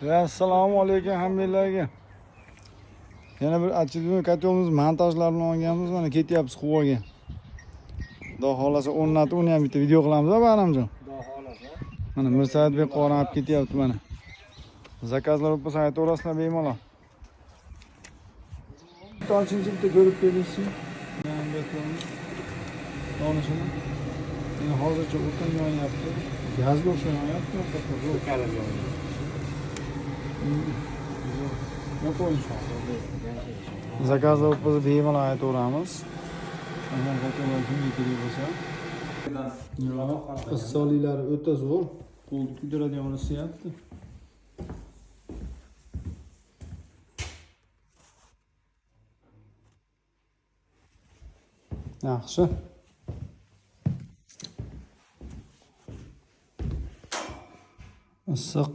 Assalomu alaykum hammalarga. Yana bir очередной kotyolimiz montajlarini olganmiz, mana ketyapmiz Quvaga. Xudo xolasa o'rnatib, uni ham bitta video qilamiz-a, Bag'ramjon? Xudo xolasa. Mana Mirsaidbek qo'g'on olib ketyapti mana. Zakazlar bo'lsa aytaverasizlar bemalol. To'lchinchi bitta ko'rib kelishsin. Men betlamiz. Donishini. Endi hozircha o'tin yonyapti. Gazga o'xshayapti, Shu kalam yonida. Zakazlar bo'lsa bemalol aytaveramiz. Agar zakazlar kimga kerak bo'lsa. Qissoliklari o'ta zo'r. Qo'lni kuydiradigan o'rnasiyapti. Yaxshi. Issiq.